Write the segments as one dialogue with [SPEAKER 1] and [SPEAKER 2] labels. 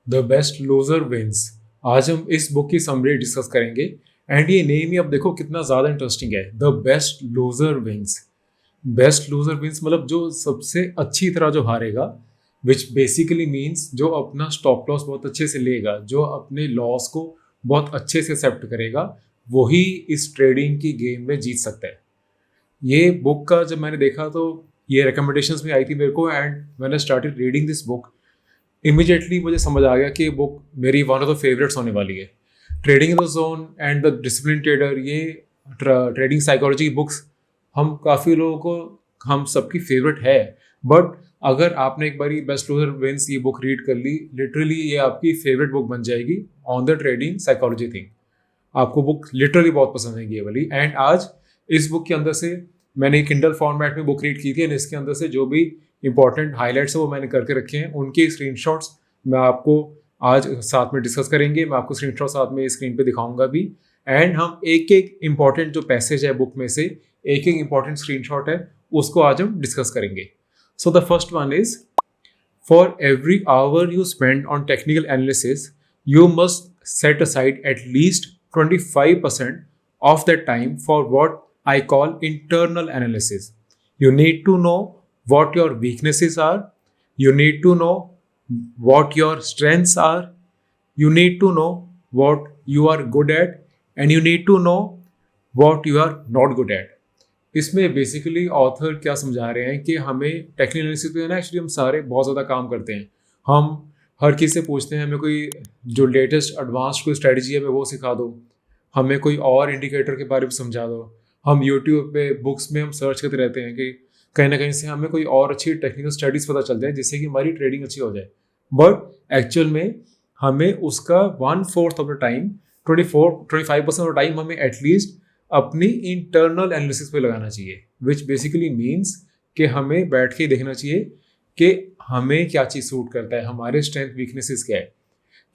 [SPEAKER 1] The best loser wins. आज हम इस बुक की समरी डिस्कस करेंगे एंड ये नेम ही अब देखो कितना ज़्यादा इंटरेस्टिंग है, the best loser wins. Best loser wins मतलब जो सबसे अच्छी तरह जो हारेगा, विच बेसिकली मीन्स जो अपना स्टॉप लॉस बहुत अच्छे से लेगा, जो अपने लॉस को बहुत अच्छे से एक्सेप्ट करेगा, वही इस ट्रेडिंग की गेम में जीत सकता है। ये बुक का जब मैंने देखा तो ये रिकमेंडेशंस में आई थी मेरे को, एंड मैंने started reading this book, immediately मुझे समझ आ गया कि ये बुक मेरी वन ऑफ द फेवरेट्स होने वाली है। Trading in the zone and the discipline trader, ये ट्रेडिंग साइकोलॉजी की बुक्स हम काफ़ी लोगों को, हम सबकी फेवरेट है। बट अगर आपने एक बारी बेस्ट लूजर विंस ये बुक रीड कर ली, लिटरली ये आपकी फेवरेट बुक बन जाएगी on the trading psychology thing. आपको बुक लिटरली बहुत पसंद आएगी ये वाली। एंड आज इस बुक के अंदर से मैंने किंडल फॉर्मेट में बुक रीड की थी, एंड इसके अंदर से जो भी इंपॉर्टेंट हाईलाइट्स है वो मैंने करके रखे हैं, उनके स्क्रीनशॉट्स मैं आपको आज साथ में डिस्कस करेंगे। मैं आपको स्क्रीनशॉट साथ में स्क्रीन पे दिखाऊंगा भी, एंड हम एक एक इंपॉर्टेंट जो पैसेज है बुक में से एक एक इंपॉर्टेंट स्क्रीनशॉट है उसको आज हम डिस्कस करेंगे। So the first one is, for every hour you spend on technical analysis you must set aside at least 25% of that time for what I call internal analysis. You need to know what your weaknesses are, you need to know what your strengths are, you need to know what you are good at, and you need to know what you are not good at. इसमें basically author क्या समझा रहे हैं कि हमें technical analysis पे ना actually हम सारे बहुत ज़्यादा काम करते हैं। हम हर किसी से पूछते हैं हमें कोई जो लेटेस्ट एडवांस कोई स्ट्रेटजी है हमें वो सिखा दो, हमें कोई और इंडिकेटर के बारे में समझा दो। हम यूट्यूब पे बुक्स में हम सर्च करते रहते हैं कि कहीं ना कहीं से हमें कोई और अच्छी टेक्निकल स्टडीज़ पता चल जाए जिससे कि हमारी ट्रेडिंग अच्छी हो जाए। बट एक्चुअल में हमें उसका 1/4 of the time, 25% of the time हमें एटलीस्ट अपनी इंटरनल एनालिसिस पे लगाना चाहिए, विच बेसिकली मीन्स कि हमें बैठ के देखना चाहिए कि हमें क्या चीज़ सूट करता है, हमारे स्ट्रेंथ वीकनेसेस क्या है।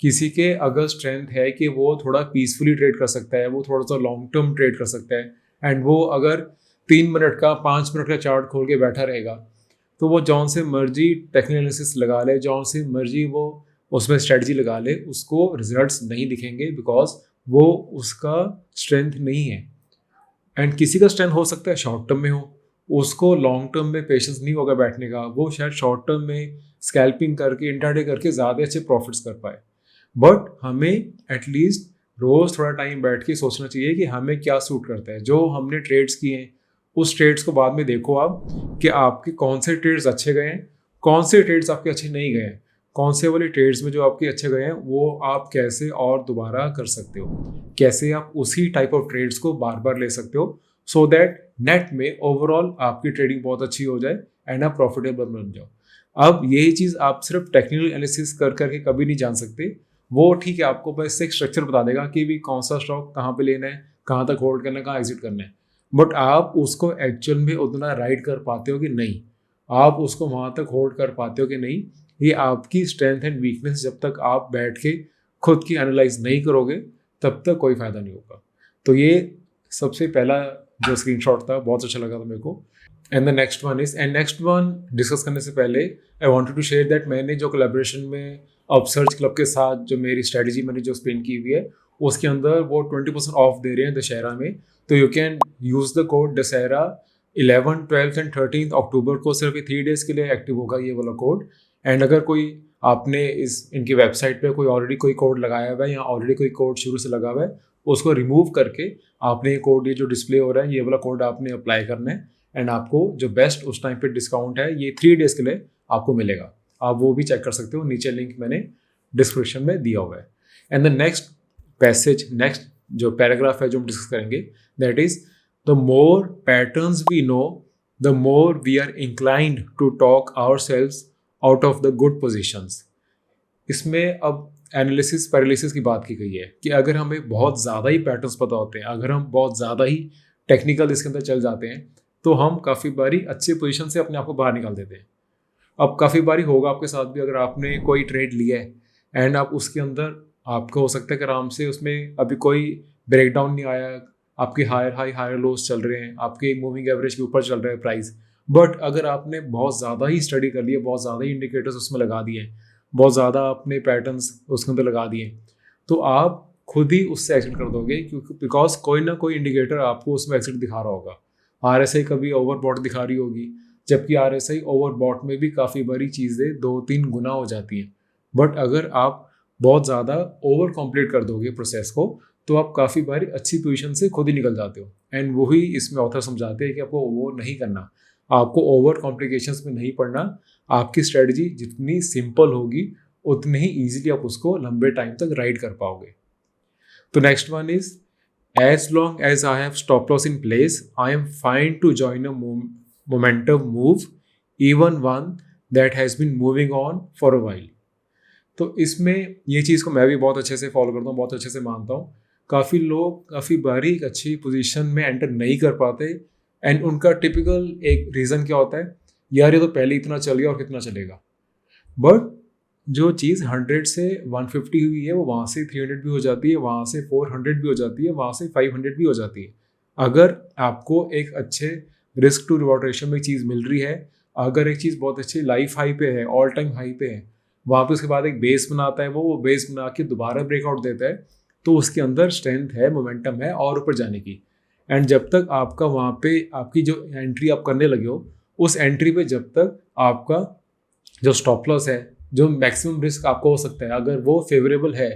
[SPEAKER 1] किसी के अगर स्ट्रेंथ है कि वो थोड़ा पीसफुली ट्रेड कर सकता है, वो थोड़ा सा लॉन्ग टर्म ट्रेड कर सकता है, एंड वो अगर 3 मिनट का 5 मिनट का चार्ट खोल के बैठा रहेगा तो वो जौन से मर्जी टेक्निकल एनालिसिस लगा ले, जौन से मर्जी वो उसमें स्ट्रेटजी लगा ले, उसको रिजल्ट्स नहीं दिखेंगे बिकॉज वो उसका स्ट्रेंथ नहीं है। एंड किसी का स्ट्रेंथ हो सकता है शॉर्ट टर्म में हो, उसको लॉन्ग टर्म में पेशेंस नहीं होगा बैठने का, वो शायद शॉर्ट टर्म में स्कैल्पिंग करके इंट्राडे करके ज़्यादा अच्छे प्रॉफिट्स कर पाए। बट हमें एटलीस्ट रोज़ थोड़ा टाइम बैठ के सोचना चाहिए कि हमें क्या सूट करता है। जो हमने ट्रेड्स किए हैं उस ट्रेड्स को बाद में देखो आप कि आपके कौन से ट्रेड्स अच्छे गए हैं, कौन से ट्रेड्स आपके अच्छे नहीं गए हैं, कौन से वाले ट्रेड्स में जो आपके अच्छे गए हैं वो आप कैसे और दोबारा कर सकते हो, कैसे आप उसी टाइप ऑफ ट्रेड्स को बार बार ले सकते हो, सो दैट नेट में ओवरऑल आपकी ट्रेडिंग बहुत अच्छी हो जाए एंड आप प्रॉफिटेबल बन जाओ। अब यही चीज़ आप सिर्फ टेक्निकल एनालिसिस कर करके कभी नहीं जान सकते। वो ठीक है, आपको बस एक स्ट्रक्चर बता देगा कि भी कौन सा स्टॉक कहाँ पे लेना है, कहाँ तक होल्ड करना है, कहाँ एग्जिट करना है, बट आप उसको एक्चुअल में उतना राइड कर पाते हो कि नहीं, आप उसको वहाँ तक होल्ड कर पाते हो कि नहीं, ये आपकी स्ट्रेंथ एंड वीकनेस जब तक आप बैठ के खुद की एनालाइज नहीं करोगे तब तक कोई फ़ायदा नहीं होगा। तो ये सबसे पहला जो स्क्रीनशॉट था बहुत अच्छा लगा था मेरे को। And the next one is, and next one discuss करने से पहले I wanted to share that मैंने जो कोलैबोरेशन में अपसर्च क्लब के साथ जो मेरी स्ट्रेटजी मैंने जो स्पेंड की हुई है उसके अंदर वो 20% ऑफ दे रहे हैं दशहरा में। तो you can use the code Dussehra 11, 12 and 13 अक्टूबर को, सिर्फ 3 डेज़ के लिए एक्टिव होगा ये वाला कोड। एंड अगर कोई आपने इस इनकी वेबसाइट पे कोई ऑलरेडी कोई कोड लगाया हुआ है या ऑलरेडी कोई कोड शुरू से लगा हुआ है, उसको रिमूव करके आपने ये कोड, ये जो डिस्प्ले हो रहा है ये वाला कोड आपने अप्लाई करना है, एंड आपको जो बेस्ट उस टाइम पे डिस्काउंट है ये 3 डेज़ के लिए आपको मिलेगा। आप वो भी चेक कर सकते हो, नीचे लिंक मैंने डिस्क्रिप्शन में दिया हुआ है। And the next passage, next जो पैराग्राफ है जो हम डिस्कस करेंगे, that is, the more patterns we know the more we are inclined to talk ourselves out of the good positions. इसमें अब एनालिसिस पैरालिसिस की बात की गई है कि अगर हमें बहुत ज़्यादा ही पैटर्न्स पता होते हैं, अगर हम बहुत ज़्यादा ही टेक्निकल इसके अंदर चल जाते हैं तो हम काफ़ी बारी अच्छी पोजीशन से अपने आप को बाहर निकाल देते हैं। अब काफ़ी बारी होगा आपके साथ भी, अगर आपने कोई ट्रेड लिया है एंड आप उसके अंदर आपको हो सकता है कि आराम से उसमें अभी कोई ब्रेकडाउन नहीं आया, आपके हायर हाई हायर लोस चल रहे हैं, आपके मूविंग एवरेज के ऊपर चल रहा है प्राइस, बट अगर आपने बहुत ज़्यादा ही स्टडी कर लिया, बहुत ज़्यादा ही इंडिकेटर्स उसमें लगा दिए, बहुत ज़्यादा आपने पैटर्न्स उसके अंदर लगा दिए, तो आप खुद ही उससे एक्सिट कर दोगे, क्योंकि बिकॉज कोई ना कोई इंडिकेटर आपको उसमें एक्सिट दिखा रहा होगा। RSI कभी ओवरबॉट दिखा रही होगी, जबकि RSI ओवरबॉट में भी काफ़ी बड़ी चीज़ें 2-3 गुना हो जाती हैं। बट अगर आप बहुत ज़्यादा ओवर कॉम्प्लीट कर दोगे प्रोसेस को, तो आप काफ़ी बारी अच्छी पोजीशन से खुद ही निकल जाते हो। एंड वही इसमें ऑथर समझाते हैं कि आपको वो नहीं करना, आपको ओवर कॉम्प्लिकेशंस में नहीं पड़ना। आपकी स्ट्रेटजी जितनी सिंपल होगी उतनी ही ईजिली आप उसको लंबे टाइम तक राइड कर पाओगे। तो next one is, as long as I have stop loss in place, I am fine to join a momentum move, even one that has been moving on for a while. तो इसमें ये चीज़ को मैं भी बहुत अच्छे से फॉलो करता हूँ, बहुत अच्छे से मानता हूँ। काफ़ी लोग काफ़ी बारी एक अच्छी पोजीशन में एंटर नहीं कर पाते, एंड उनका टिपिकल एक रीज़न क्या होता है, यार ये तो पहले इतना चल गया और कितना चलेगा। बट जो चीज़ 100 से 150 हुई है, वो वहाँ से 300 भी हो जाती है, वहाँ से 400 भी हो जाती है, वहाँ से 500 भी हो जाती है। अगर आपको एक अच्छे रिस्क टू रिवॉर्ड रेशियो में चीज़ मिल रही है, अगर एक चीज़ बहुत अच्छी लाइफ हाई पे है, ऑल टाइम हाई पे है, वहाँ पे उसके बाद एक बेस बनाता है, वो बेस बना के दोबारा ब्रेकआउट देता है, तो उसके अंदर स्ट्रेंथ है, मोमेंटम है और ऊपर जाने की। एंड जब तक आपका वहाँ पे आपकी जो एंट्री आप करने लगे हो, उस एंट्री पे जब तक आपका जो स्टॉप लॉस है, जो मैक्सिमम रिस्क आपको हो सकता है, अगर वो फेवरेबल है,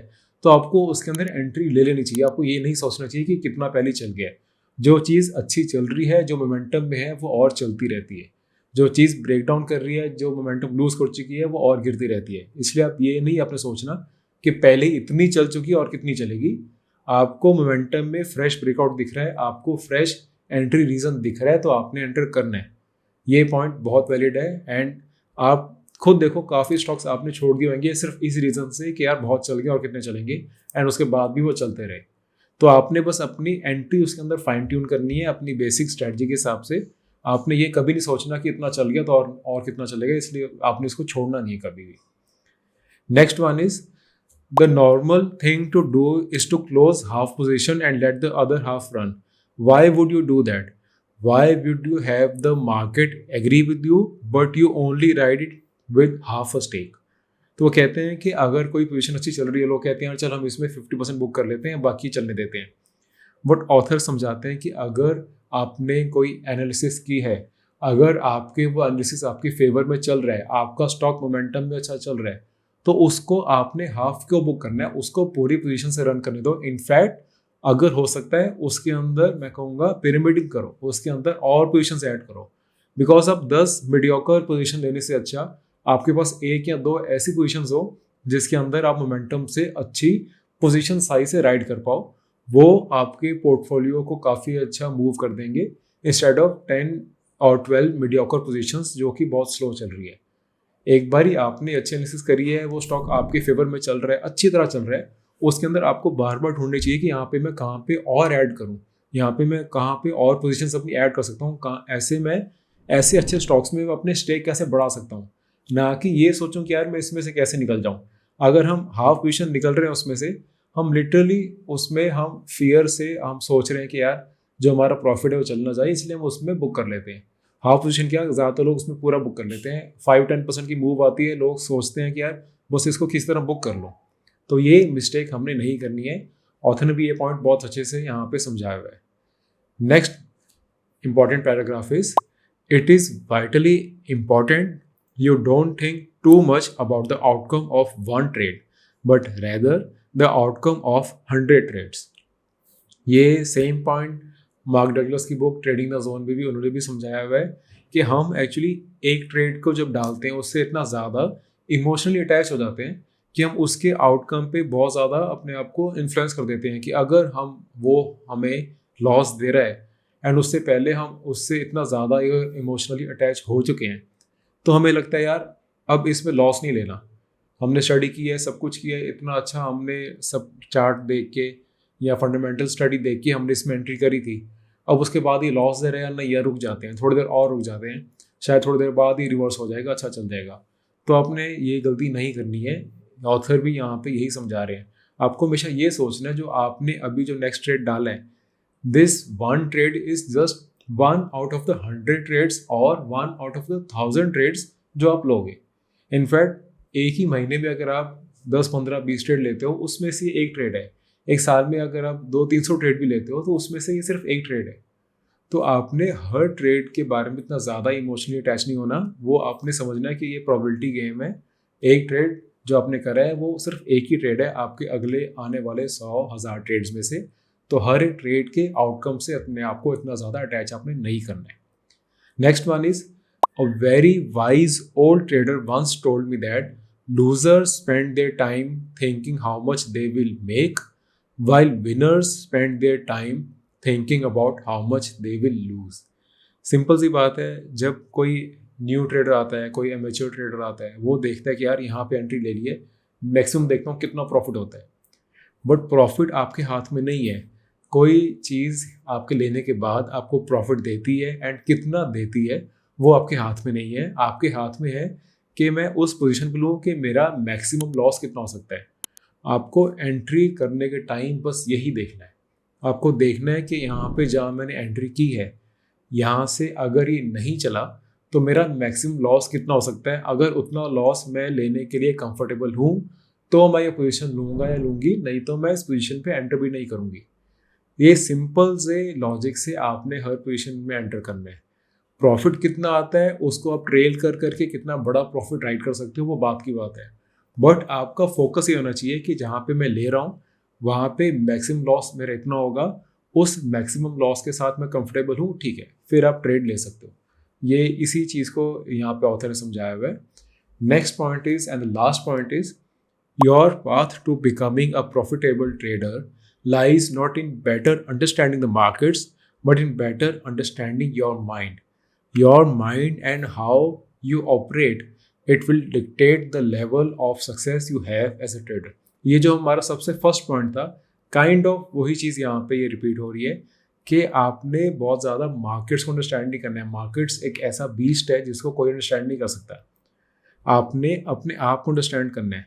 [SPEAKER 1] तो आपको उसके अंदर एंट्री ले लेनी चाहिए। आपको ये नहीं सोचना चाहिए कि कितना पहले चल गया है। जो चीज़ अच्छी चल रही है, जो मोमेंटम में है, वो और चलती रहती है। जो चीज़ ब्रेक डाउन कर रही है, जो मोमेंटम लूज कर चुकी है, वो और गिरती रहती है। इसलिए आप ये नहीं आपने सोचना कि पहले इतनी चल चुकी है और कितनी चलेगी। आपको मोमेंटम में फ्रेश ब्रेकआउट दिख रहा है, आपको फ्रेश एंट्री रीजन दिख रहा है, तो आपने एंटर करना है। ये पॉइंट बहुत वैलिड है। एंड आप खुद देखो, काफ़ी स्टॉक्स आपने छोड़ दिए होंगे सिर्फ इस रीज़न से कि यार बहुत चल गए और कितने चलेंगे, एंड उसके बाद भी वो चलते रहे। तो आपने बस अपनी एंट्री उसके अंदर फाइन ट्यून करनी है अपनी बेसिक स्ट्रेटजी के हिसाब से। आपने ये कभी नहीं सोचना कि इतना चल गया तो और कितना चलेगा, इसलिए आपने इसको छोड़ना नहीं है कभी भी। Next one is, the normal thing to do is to close half position and let the other half run. Why would you do that? Why would you have the market agree with you but you only ride it with half a stake? तो वो कहते हैं कि अगर कोई position अच्छी चल रही है, लोग कहते हैं चल हम इसमें 50% बुक कर लेते हैं, बाकी चलने देते हैं। बट ऑथर समझाते हैं कि अगर आपने कोई एनालिसिस की है, अगर आपके वो एनालिसिस आपके फेवर में चल रहा है, आपका स्टॉक मोमेंटम में अच्छा चल रहा है, तो उसको आपने हाफ क्यों बुक करना है? उसको पूरी पोजीशन से रन करने दो। इनफैक्ट अगर हो सकता है उसके अंदर मैं कहूँगा पिरामिडिंग करो, उसके अंदर और पोजीशन ऐड करो। बिकॉज आप 10 मीडियोकर पोजीशन लेने से अच्छा आपके पास 1 या 2 ऐसी पोजीशंस हो जिसके अंदर आप मोमेंटम से अच्छी पोजीशन साइज से राइड कर पाओ। वो आपके पोर्टफोलियो को काफ़ी अच्छा मूव कर देंगे, इंस्टेड ऑफ 10 और 12 मीडियोकर पोजीशंस जो कि बहुत स्लो चल रही है। एक बारी आपने अच्छी एनालिसिस करी है, वो स्टॉक आपके फेवर में चल रहा है, अच्छी तरह चल रहा है, उसके अंदर आपको बार बार ढूंढनी चाहिए कि यहाँ पे मैं कहाँ पे और ऐड करूँ, यहाँ पे मैं कहाँ पे और पोजीशंस अपनी ऐड कर सकता हूँ, कहाँ ऐसे मैं ऐसे अच्छे स्टॉक्स में अपने स्टेक कैसे बढ़ा सकता हूँ। ना कि ये सोचूं कि यार मैं इसमें से कैसे निकल जाऊं। अगर हम हाफ पोजीशन निकल रहे हैं उसमें से, हम लिटरली उसमें हम फियर से हम सोच रहे हैं कि यार जो हमारा प्रॉफिट है वो चलना चाहिए, इसलिए हम उसमें बुक कर लेते हैं। हाफ पोजीशन क्या, ज़्यादातर लोग उसमें पूरा बुक कर लेते हैं। 5-10% की मूव आती है, लोग सोचते हैं कि यार बस इसको किस तरह बुक कर लो। तो ये मिस्टेक हमने नहीं करनी है। ऑथर ने भी ये पॉइंट बहुत अच्छे से यहाँ पे समझाया हुआ है। Next important paragraph is, it is vitally important you don't think too much about the outcome of one trade, but rather the outcome of 100 trades. ये सेम पॉइंट मार्क डगलस की बुक ट्रेडिंग द जोन में भी उन्होंने भी समझाया हुआ है कि हम एक्चुअली एक ट्रेड को जब डालते हैं उससे इतना ज़्यादा इमोशनली अटैच हो जाते हैं कि हम उसके आउटकम पे बहुत ज़्यादा अपने आप को इन्फ्लुएंस कर देते हैं कि अगर वो हमें लॉस दे रहा है एंड उससे पहले हम उससे इतना ज़्यादा इमोशनली अटैच हो चुके हैं, तो हमें लगता है यार अब इसमें लॉस नहीं लेना। हमने स्टडी की है, सब कुछ किया है, इतना अच्छा हमने सब चार्ट देख के या फंडामेंटल स्टडी देख के हमने इसमें एंट्री करी थी। अब उसके बाद ये लॉस दे रहे हैं, नहीं, या रुक जाते हैं, थोड़ी देर और रुक जाते हैं, शायद थोड़ी देर बाद ही रिवर्स हो जाएगा, अच्छा चल जाएगा। तो आपने ये गलती नहीं करनी है। ऑथर भी यहाँ पे यही समझा रहे हैं। आपको हमेशा ये सोचना है जो आपने अभी जो नेक्स्ट ट्रेड डाला है, this one trade is just 1 out of the 100 trades और 1 out of the 1000 ट्रेड्स जो आप लोगे। इनफैक्ट एक ही महीने में अगर आप 10 15 20 ट्रेड लेते हो उसमें से एक ट्रेड है, एक साल में अगर आप 200 300 ट्रेड भी लेते हो तो उसमें से ये सिर्फ एक ट्रेड है। तो आपने हर ट्रेड के बारे में इतना ज़्यादा इमोशनली अटैच नहीं होना, वो आपने समझना है कि ये प्रोबेबिलिटी गेम है। एक ट्रेड जो आपने करा है वो सिर्फ एक ही ट्रेड है आपके अगले आने वाले 100 1000 ट्रेड्स में से। तो हर एक ट्रेड के आउटकम से अपने आप को इतना ज़्यादा अटैच आपने नहीं करना है। Next one is a very wise old trader once told me that losers spend their time thinking how much they will make while winners spend their time thinking about how much they will lose। Simple सी बात है, जब कोई new trader आता है, कोई amateur trader आता है, वो देखता है कि यार यहाँ पे एंट्री ले ली है, मैक्सिमम देखता हूँ कितना प्रॉफिट होता है। बट प्रॉफिट आपके हाथ में नहीं है। कोई चीज़ आपके लेने के बाद आपको प्रॉफिट देती है एंड कितना देती है वो आपके हाथ में नहीं है। आपके हाथ में है कि मैं उस पोजीशन पे लूँ कि मेरा मैक्सिमम लॉस कितना हो सकता है। आपको एंट्री करने के टाइम बस यही देखना है। आपको देखना है कि यहाँ पे जहाँ मैंने एंट्री की है, यहाँ से अगर ये नहीं चला तो मेरा मैक्सिमम लॉस कितना हो सकता है। अगर उतना लॉस मैं लेने के लिए कंफर्टेबल हूँ तो मैं ये पोजीशन लूँगा या लूँगी, नहीं तो मैं इस पोजीशन पे एंटर भी नहीं करूँगी। ये सिंपल से लॉजिक से आपने हर पोजीशन में एंटर करना है। प्रॉफिट कितना आता है उसको आप ट्रेल कर करके कितना बड़ा प्रॉफिट राइट कर सकते हो वो बात की बात है। बट आपका फोकस ये होना चाहिए कि जहाँ पे मैं ले रहा हूँ वहाँ पे मैक्सिमम लॉस मेरा इतना होगा, उस मैक्सिमम लॉस के साथ मैं कंफर्टेबल हूँ, ठीक है, फिर आप ट्रेड ले सकते हो। ये इसी चीज़ को यहाँ पे ऑथर ने समझाया हुआ है। Next point is and the last point is your path to becoming a profitable trader lies not in better understanding the markets but in better understanding your mind। Your mind and how you operate, it will dictate the level of success you have as a trader। ये जो हमारा सबसे first point था, kind of वही चीज़ यहाँ पे ये repeat हो रही है कि आपने बहुत ज़्यादा मार्केट्स को अंडरस्टैंड नहीं करना है। मार्केट्स एक ऐसा बीस्ट है जिसको कोई अंडरस्टैंड नहीं कर सकता। आपने अपने आप को अंडरस्टैंड करना है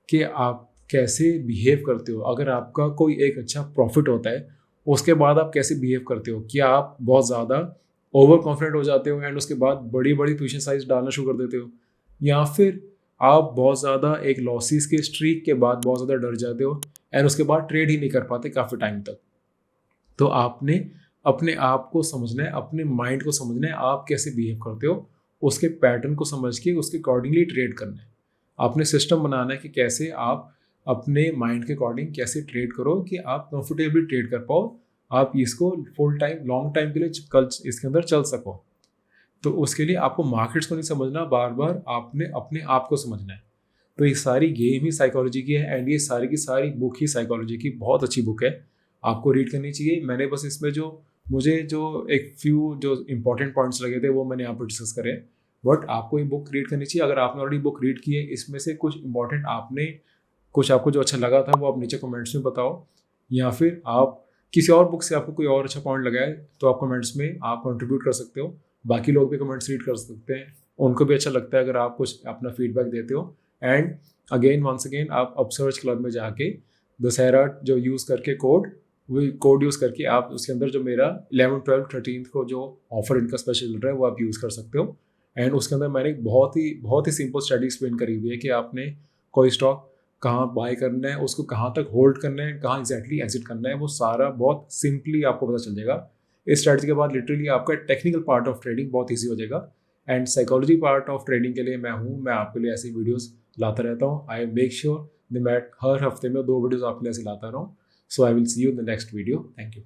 [SPEAKER 1] कि आप कैसे बिहेव करते हो। अगर आपका कोई एक अच्छा प्रॉफिट होता है उसके बाद आप कैसे बिहेव करते हो। क्या आप बहुत ज़्यादा ओवर कॉन्फिडेंट हो जाते हो एंड उसके बाद बड़ी बड़ी पोजीशन साइज डालना शुरू कर देते हो, या फिर आप बहुत ज़्यादा एक लॉसेस के स्ट्रीक के बाद बहुत ज़्यादा डर जाते हो एंड उसके बाद ट्रेड ही नहीं कर पाते काफ़ी टाइम तक। तो आपने अपने आप को समझना है, अपने माइंड को समझना है, आप कैसे बिहेव करते हो, उसके पैटर्न को समझ के उसके अकॉर्डिंगली ट्रेड करना है। आपने सिस्टम बनाना है कि कैसे आप अपने माइंड के अकॉर्डिंग कैसे ट्रेड करो कि आप कंफर्टेबली ट्रेड कर पाओ, आप इसको फुल टाइम लॉन्ग टाइम के लिए कल इसके अंदर चल सको। तो उसके लिए आपको मार्केट्स को नहीं समझना, बार बार आपने अपने आप को समझना है। तो ये सारी गेम ही साइकोलॉजी की है एंड ये सारी की सारी बुक ही साइकोलॉजी की बहुत अच्छी बुक है, आपको रीड करनी चाहिए। मैंने बस इसमें जो मुझे जो एक फ्यू जो इंपॉर्टेंट पॉइंट्स लगे थे वो मैंने यहाँ पर डिस्कस करे, बट आपको ये बुक रीड करनी चाहिए। अगर आपने ऑलरेडी बुक रीड की है, इसमें से कुछ इंपॉर्टेंट कुछ आपको जो अच्छा लगा था वो आप नीचे कमेंट्स में बताओ, या फिर आप किसी और बुक से आपको कोई और अच्छा पॉइंट लगा है तो आप कमेंट्स में आप कंट्रीब्यूट कर सकते हो। बाकी लोग भी कमेंट्स रीड कर सकते हैं, उनको भी अच्छा लगता है अगर आप कुछ अपना फीडबैक देते हो। एंड अगेन वंस अगेन आप अपसर्च क्लब में जाके दशहरा जो यूज़ करके वो कोड यूज़ करके आप उसके अंदर जो मेरा 11 12 13 को जो ऑफर इनका स्पेशल चल रहा है वो आप यूज़ कर सकते हो। एंड उसके अंदर मैंने बहुत ही सिंपल स्टडी एक्सप्लेन करी हुई है कि आपने कोई स्टॉक कहाँ बाय करना है, उसको कहाँ तक होल्ड करना है, कहाँ एग्जैक्टली एग्जिट करना है, वो सारा बहुत सिंपली आपको पता चल जाएगा। इस स्ट्रैटेजी के बाद लिटरली आपका टेक्निकल पार्ट ऑफ ट्रेडिंग बहुत ईजी हो जाएगा। And psychology part of trading के लिए मैं आपके लिए ऐसी वीडियोस लाता रहता हूँ। आई मेक श्योर मैं हर हफ्ते में 2 वीडियोस आपके लिए ऐसे लाता रहूँ। So I will see you in the next video. Thank you.